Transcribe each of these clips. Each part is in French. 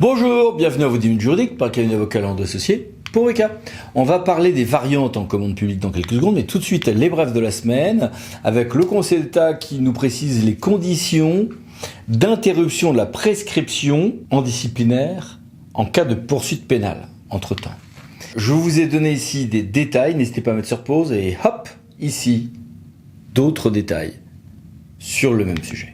Bonjour, bienvenue à vos 10 minutes juridiques par le cabinet avocat Landau Associés pour VK. On va parler des variantes en commande publique dans quelques secondes, mais tout de suite les brefs de la semaine avec le Conseil d'État qui nous précise les conditions d'interruption de la prescription en disciplinaire en cas de poursuite pénale entre-temps. Je vous ai donné ici des détails, n'hésitez pas à mettre sur pause et hop, ici, d'autres détails sur le même sujet.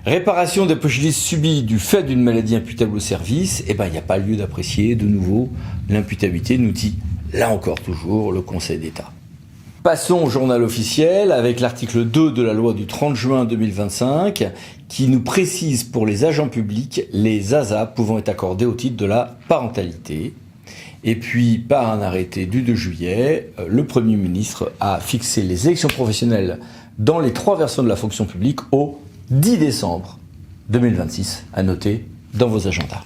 Réparation des préjudices subis du fait d'une maladie imputable au service, il n'y a pas lieu d'apprécier de nouveau l'imputabilité, nous dit là encore toujours le Conseil d'État. Passons au journal officiel avec l'article 2 de la loi du 30 juin 2025 qui nous précise pour les agents publics les ASA pouvant être accordés au titre de la parentalité. Et puis, par un arrêté du 2 juillet, le Premier ministre a fixé les élections professionnelles dans les 3 versants de la fonction publique au 10 décembre 2026, à noter dans vos agendas.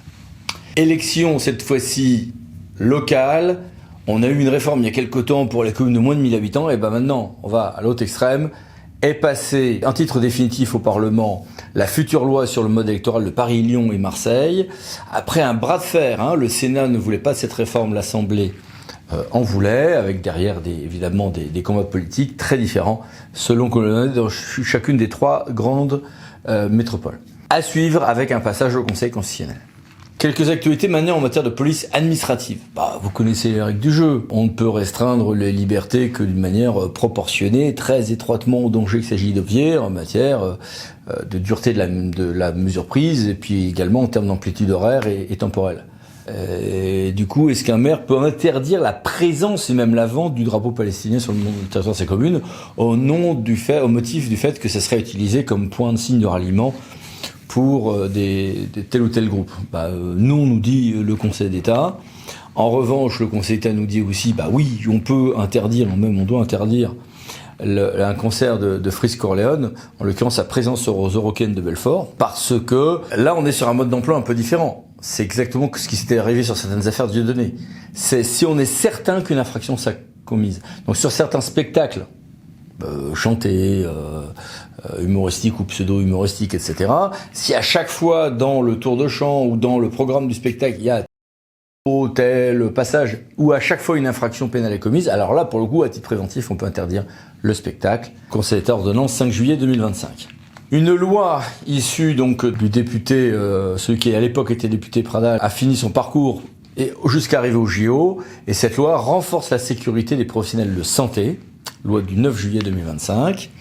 Élection cette fois-ci locale. On a eu une réforme il y a quelques temps pour les communes de moins de 1000 habitants. Et maintenant, on va à l'autre extrême. Est passé en titre définitif au Parlement la future loi sur le mode électoral de Paris, Lyon et Marseille. Après un bras de fer, le Sénat ne voulait pas de cette réforme, l'Assemblée en voulait, avec derrière évidemment des combats politiques très différents selon que l'on est dans chacune des 3 grandes métropoles. À suivre avec un passage au Conseil constitutionnel. Quelques actualités maintenant en matière de police administrative. Vous connaissez les règles du jeu. On ne peut restreindre les libertés que d'une manière proportionnée, très étroitement au danger qu'il s'agit d'obvier en matière de dureté de la mesure prise et puis également en termes d'amplitude horaire et temporelle. Et du coup, est-ce qu'un maire peut interdire la présence et même la vente du drapeau palestinien sur le territoire de sa commune au motif du fait que ça serait utilisé comme point de signe de ralliement pour tel ou tel groupe? Non, nous dit le Conseil d'État. En revanche, le Conseil d'État nous dit aussi, oui, on peut interdire, même on doit interdire un concert de Frisk Corleone, en l'occurrence sa présence aux Eurocaines de Belfort, parce que là, on est sur un mode d'emploi un peu différent. C'est exactement ce qui s'était arrivé sur certaines affaires de Dieudonné. C'est si on est certain qu'une infraction s'est commise. Donc sur certains spectacles, chantés, humoristiques ou pseudo-humoristiques, etc., si à chaque fois dans le tour de chant ou dans le programme du spectacle, il y a tel passage où à chaque fois une infraction pénale est commise, alors là, pour le coup, à titre préventif, on peut interdire le spectacle. Conseil d'État ordonnance 5 juillet 2025. Une loi issue donc du député, celui qui à l'époque était député Pradal, a fini son parcours et jusqu'à arriver au JO. Et cette loi renforce la sécurité des professionnels de santé, loi du 9 juillet 2025.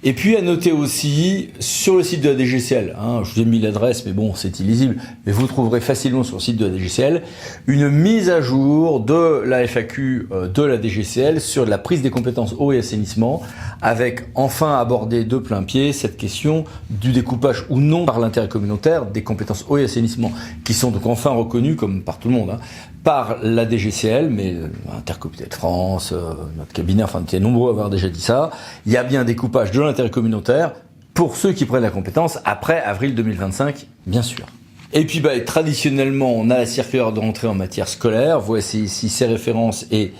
Et puis à noter aussi sur le site de la DGCL, je vous ai mis l'adresse, mais bon, c'est illisible, mais vous trouverez facilement sur le site de la DGCL une mise à jour de la FAQ de la DGCL sur la prise des compétences eau et assainissement, avec enfin abordé de plein pied cette question du découpage ou non par l'intérêt communautaire des compétences eau et assainissement, qui sont donc enfin reconnues, comme par tout le monde, par la DGCL, mais Intercommunauté de France, notre cabinet, on était nombreux à avoir déjà dit ça. Il y a bien un découpage de l'intérêt communautaire pour ceux qui prennent la compétence après avril 2025, bien sûr. Et puis traditionnellement, on a la circulaire de rentrée en matière scolaire. Voici ici ces références et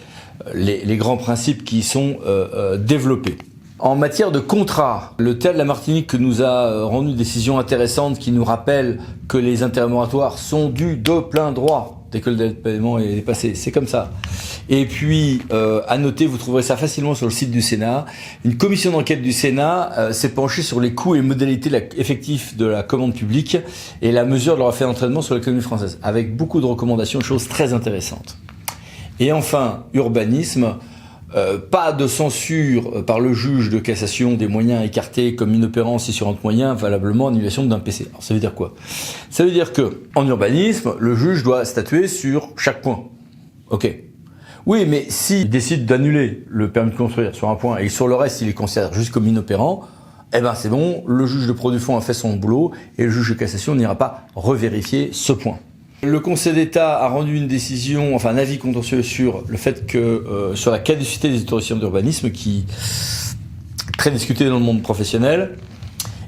les grands principes qui y sont développés. En matière de contrat, le TEL de la Martinique nous a rendu une décision intéressante qui nous rappelle que les intérêts moratoires sont dus de plein droit dès que le délai de paiement est dépassé. C'est comme ça. Et puis, à noter, vous trouverez ça facilement sur le site du Sénat. Une commission d'enquête du Sénat s'est penchée sur les coûts et modalités effectifs de la commande publique et la mesure de leur effet d'entraînement sur l'économie française, avec beaucoup de recommandations, de choses très intéressantes. Et enfin, urbanisme. Pas de censure par le juge de cassation des moyens écartés comme inopérants si sur un moyen valablement annulation d'un PC. Alors ça veut dire quoi? Ça veut dire que en urbanisme, le juge doit statuer sur chaque point. Ok. Oui, mais s'il décide d'annuler le permis de construire sur un point et sur le reste il les considère juste comme inopérants, c'est bon, le juge de produit fond a fait son boulot et le juge de cassation n'ira pas revérifier ce point. Le Conseil d'État a rendu une décision, un avis contentieux sur le fait que, sur la caducité des autorisations d'urbanisme qui est très discutée dans le monde professionnel,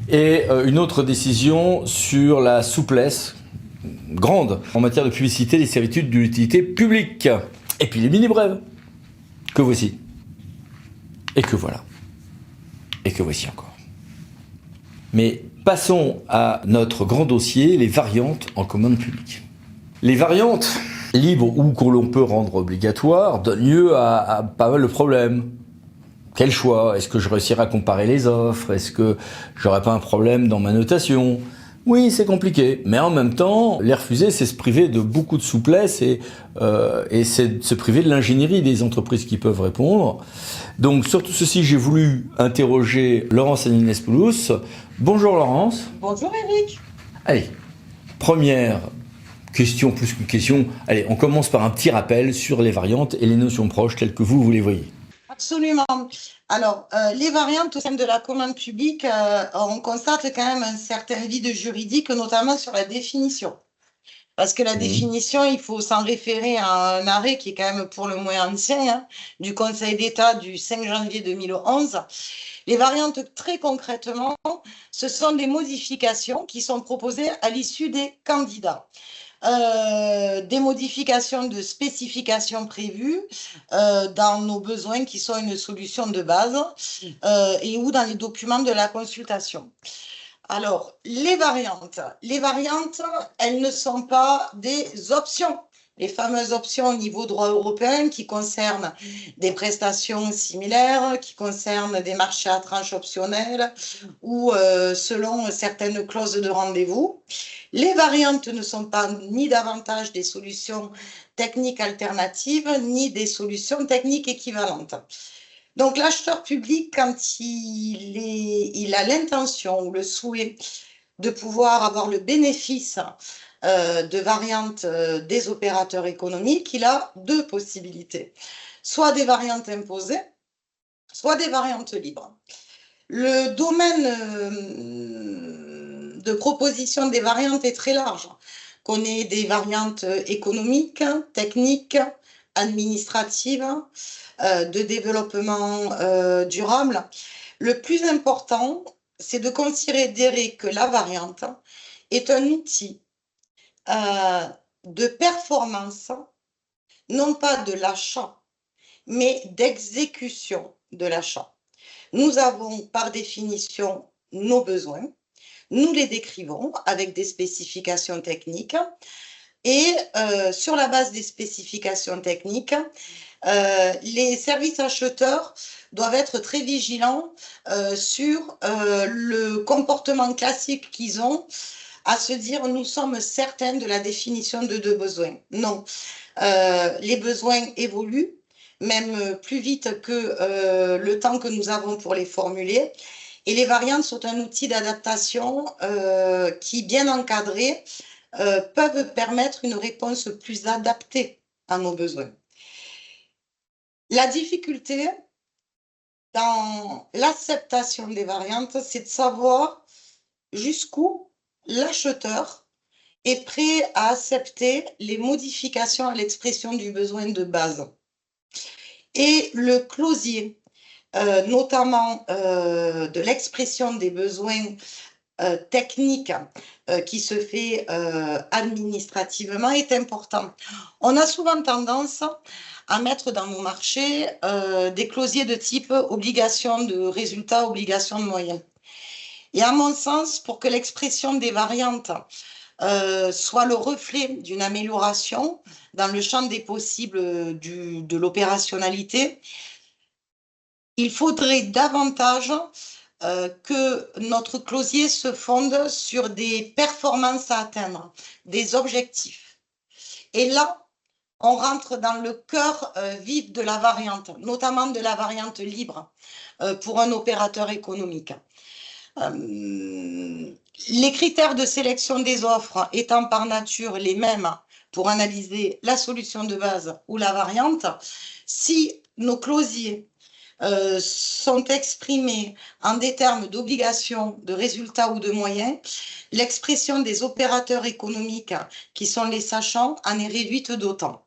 et une autre décision sur la souplesse grande en matière de publicité des servitudes de l'utilité publique. Et puis les mini-brèves, que voici. Et que voilà. Et que voici encore. Mais passons à notre grand dossier, les variantes en commande publique. Les variantes, libres ou que l'on peut rendre obligatoires, donnent lieu à pas mal de problèmes. Quel choix? Est-ce que je réussirai à comparer les offres? Est-ce que j'aurai pas un problème dans ma notation? Oui, c'est compliqué, mais en même temps, les refuser, c'est se priver de beaucoup de souplesse et c'est se priver de l'ingénierie des entreprises qui peuvent répondre. Donc, sur tout ceci, j'ai voulu interroger Laurence Agnès-Poulos. Bonjour Laurence. Bonjour Eric. Allez, première question, plus qu'une question. Allez, on commence par un petit rappel sur les variantes et les notions proches telles que vous les voyez. Absolument. Alors, les variantes au sein de la commande publique, on constate quand même un certain vide juridique, notamment sur la définition. Parce que la définition, il faut s'en référer à un arrêt qui est quand même pour le moins ancien, hein, du Conseil d'État du 5 janvier 2011. Les variantes, très concrètement, ce sont des modifications qui sont proposées à l'issue des candidats. Des modifications de spécifications prévues dans nos besoins qui sont une solution de base et ou dans les documents de la consultation. Alors, les variantes, elles ne sont pas des options. Les fameuses options au niveau droit européen qui concernent des prestations similaires, qui concernent des marchés à tranche optionnels ou selon certaines clauses de rendez-vous. Les variantes ne sont pas ni davantage des solutions techniques alternatives, ni des solutions techniques équivalentes. Donc, l'acheteur public, quand il a l'intention ou le souhait de pouvoir avoir le bénéfice de variantes des opérateurs économiques, il a deux possibilités. Soit des variantes imposées, soit des variantes libres. Le domaine de proposition des variantes est très large. Qu'on ait des variantes économiques, techniques, administratives, de développement durable. Le plus important, c'est de considérer que la variante est un outil de performance, non pas de l'achat, mais d'exécution de l'achat. Nous avons par définition nos besoins, nous les décrivons avec des spécifications techniques et sur la base des spécifications techniques, les services acheteurs doivent être très vigilants sur le comportement classique qu'ils ont à se dire nous sommes certains de la définition de deux besoins. Non, les besoins évoluent, même plus vite que le temps que nous avons pour les formuler. Et les variantes sont un outil d'adaptation qui, bien encadrés, peuvent permettre une réponse plus adaptée à nos besoins. La difficulté dans l'acceptation des variantes, c'est de savoir jusqu'où l'acheteur est prêt à accepter les modifications à l'expression du besoin de base. Et le closier, notamment de l'expression des besoins techniques qui se fait administrativement, est important. On a souvent tendance à mettre dans nos marchés des closiers de type obligation de résultat, obligation de moyens. Et à mon sens, pour que l'expression des variantes soit le reflet d'une amélioration dans le champ des possibles de l'opérationnalité, il faudrait davantage que notre closier se fonde sur des performances à atteindre, des objectifs. Et là, on rentre dans le cœur vif de la variante, notamment de la variante libre pour un opérateur économique. Les critères de sélection des offres étant par nature les mêmes pour analyser la solution de base ou la variante, si nos closiers sont exprimés en des termes d'obligation, de résultats ou de moyens, l'expression des opérateurs économiques qui sont les sachants en est réduite d'autant.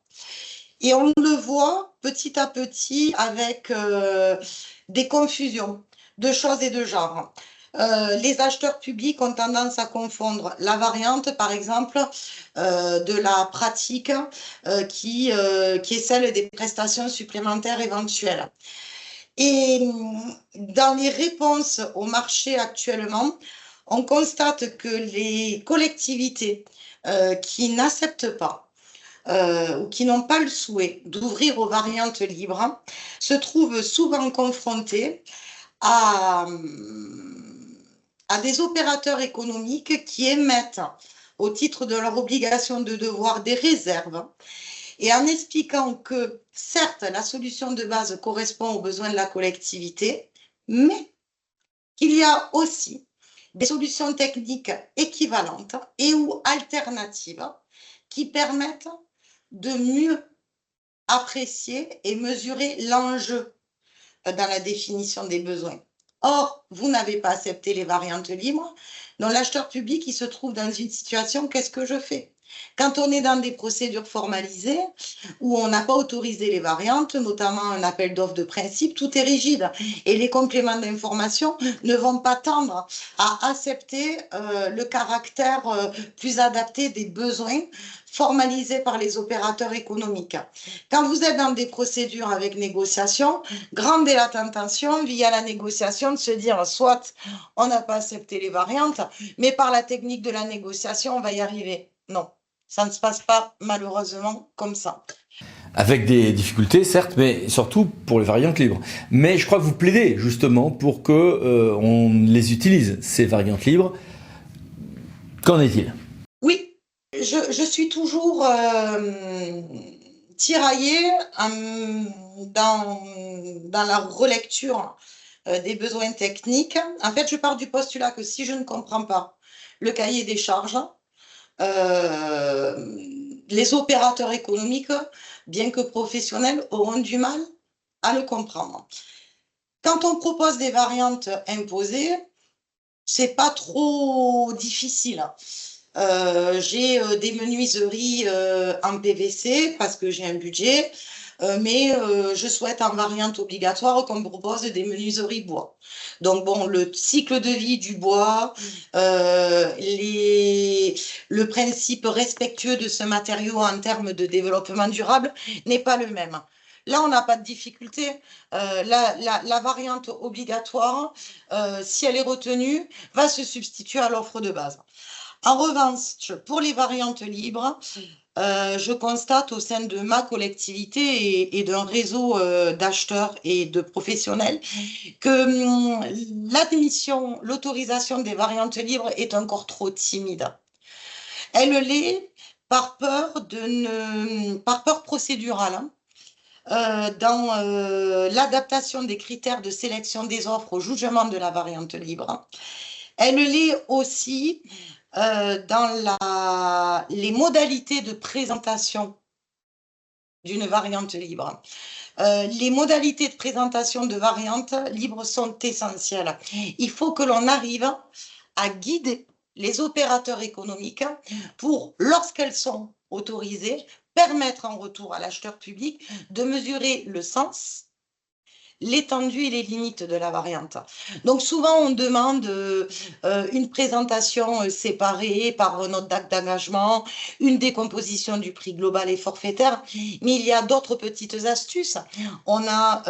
Et on le voit petit à petit avec des confusions de choses et de genres. Les acheteurs publics ont tendance à confondre la variante, par exemple, de la pratique qui est celle des prestations supplémentaires éventuelles. Et dans les réponses au marché actuellement, on constate que les collectivités qui n'acceptent pas ou qui n'ont pas le souhait d'ouvrir aux variantes libres se trouvent souvent confrontées à, à des opérateurs économiques qui émettent, au titre de leur obligation de devoir, des réserves, et en expliquant que, certes, la solution de base correspond aux besoins de la collectivité, mais qu'il y a aussi des solutions techniques équivalentes et ou alternatives qui permettent de mieux apprécier et mesurer l'enjeu dans la définition des besoins. Or, vous n'avez pas accepté les variantes libres, donc l'acheteur public, il se trouve dans une situation, qu'est-ce que je fais? Quand on est dans des procédures formalisées où on n'a pas autorisé les variantes, notamment un appel d'offres de principe, tout est rigide et les compléments d'information ne vont pas tendre à accepter le caractère plus adapté des besoins formalisés par les opérateurs économiques. Quand vous êtes dans des procédures avec négociation, grande est la tentation, via la négociation, de se dire soit on n'a pas accepté les variantes, mais par la technique de la négociation, on va y arriver. Non, ça ne se passe pas malheureusement comme ça. Avec des difficultés, certes, mais surtout pour les variantes libres. Mais je crois que vous plaidez justement pour que on les utilise, ces variantes libres. Qu'en est-il? Oui, je suis toujours tiraillée dans la relecture des besoins techniques. En fait, je pars du postulat que si je ne comprends pas le cahier des charges, les opérateurs économiques, bien que professionnels, auront du mal à le comprendre. Quand on propose des variantes imposées, c'est pas trop difficile. J'ai des menuiseries en PVC parce que j'ai un budget, mais je souhaite en variante obligatoire qu'on me propose des menuiseries bois. Donc bon, le cycle de vie du bois, le principe respectueux de ce matériau en termes de développement durable n'est pas le même. Là, on n'a pas de difficulté. La variante obligatoire, si elle est retenue, va se substituer à l'offre de base. En revanche, pour les variantes libres, je constate au sein de ma collectivité et d'un réseau d'acheteurs et de professionnels que l'admission, l'autorisation des variantes libres est encore trop timide. Elle l'est par peur procédurale, dans l'adaptation des critères de sélection des offres au jugement de la variante libre. Elle l'est aussi dans les modalités de présentation d'une variante libre. Les modalités de présentation de variantes libres sont essentielles. Il faut que l'on arrive à guider les opérateurs économiques pour, lorsqu'elles sont autorisées, permettre en retour à l'acheteur public de mesurer le sens, l'étendue et les limites de la variante. Donc souvent on demande une présentation séparée par notre acte d'engagement, une décomposition du prix global et forfaitaire, mais il y a d'autres petites astuces. On a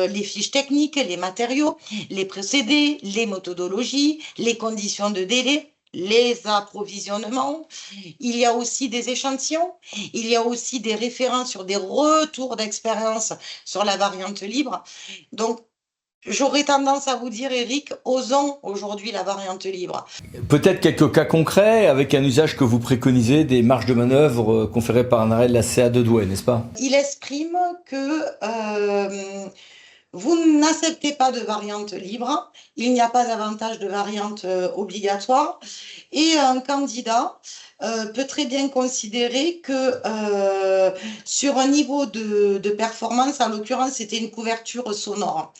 les fiches techniques, les matériaux, les procédés, les méthodologies, les conditions de délai, les approvisionnements, il y a aussi des échantillons, il y a aussi des références sur des retours d'expérience sur la variante libre. Donc, j'aurais tendance à vous dire, Eric, osons aujourd'hui la variante libre. Peut-être quelques cas concrets avec un usage que vous préconisez, des marges de manœuvre conférées par un arrêt de la CA de Douai, n'est-ce pas? Il exprime que vous n'acceptez pas de variante libre, il n'y a pas d'avantage de variante obligatoire, et un candidat peut très bien considérer que sur un niveau de performance, en l'occurrence c'était une couverture sonore,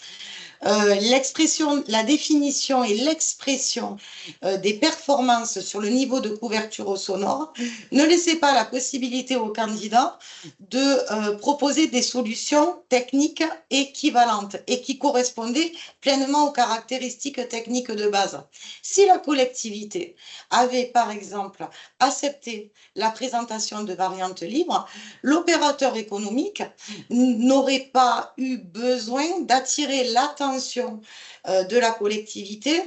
l'expression, la définition et l'expression des performances sur le niveau de couverture au sonore ne laissait pas la possibilité aux candidats de proposer des solutions techniques équivalentes et qui correspondaient pleinement aux caractéristiques techniques de base. Si la collectivité avait, par exemple, accepté la présentation de variantes libres, l'opérateur économique n'aurait pas eu besoin d'attirer l'attention attention de la collectivité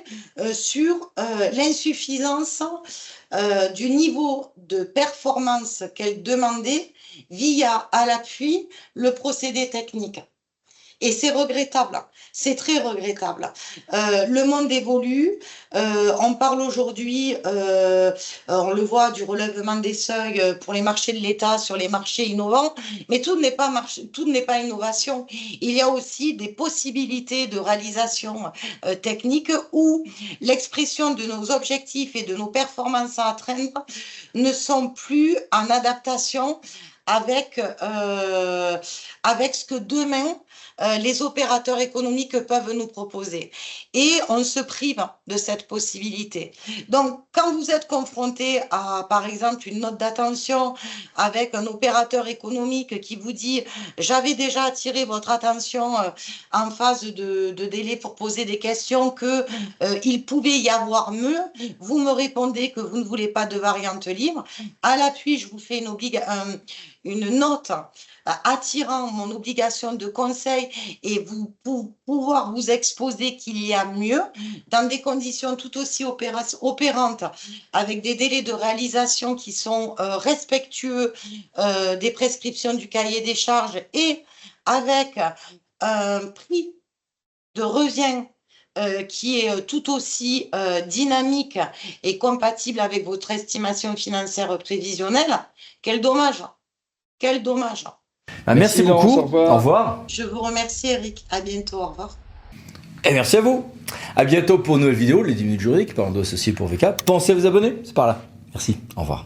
sur l'insuffisance du niveau de performance qu'elle demandait via à l'appui le procédé technique. Et c'est regrettable, c'est très regrettable. Le monde évolue, on parle aujourd'hui, on le voit, du relèvement des seuils pour les marchés de l'État sur les marchés innovants, mais tout n'est pas innovation. Il y a aussi des possibilités de réalisation technique où l'expression de nos objectifs et de nos performances à atteindre ne sont plus en adaptation avec ce que demain les opérateurs économiques peuvent nous proposer. Et on se prive de cette possibilité. Donc, quand vous êtes confronté à, par exemple, une note d'attention avec un opérateur économique qui vous dit « j'avais déjà attiré votre attention en phase de délai pour poser des questions qu'il pouvait y avoir mieux », vous me répondez que vous ne voulez pas de variante libre. À l'appui, je vous fais une note attirant mon obligation de conseil et pouvoir vous exposer qu'il y a mieux dans des conditions tout aussi opérantes avec des délais de réalisation qui sont respectueux des prescriptions du cahier des charges et avec un prix de revient qui est tout aussi dynamique et compatible avec votre estimation financière prévisionnelle. Quel dommage! Quel dommage! Merci beaucoup. Au revoir. Je vous remercie, Eric. À bientôt. Au revoir. Et merci à vous. À bientôt pour une nouvelle vidéo, les 10 minutes juridiques, par un associé pour VK. Pensez à vous abonner, c'est par là. Merci. Au revoir.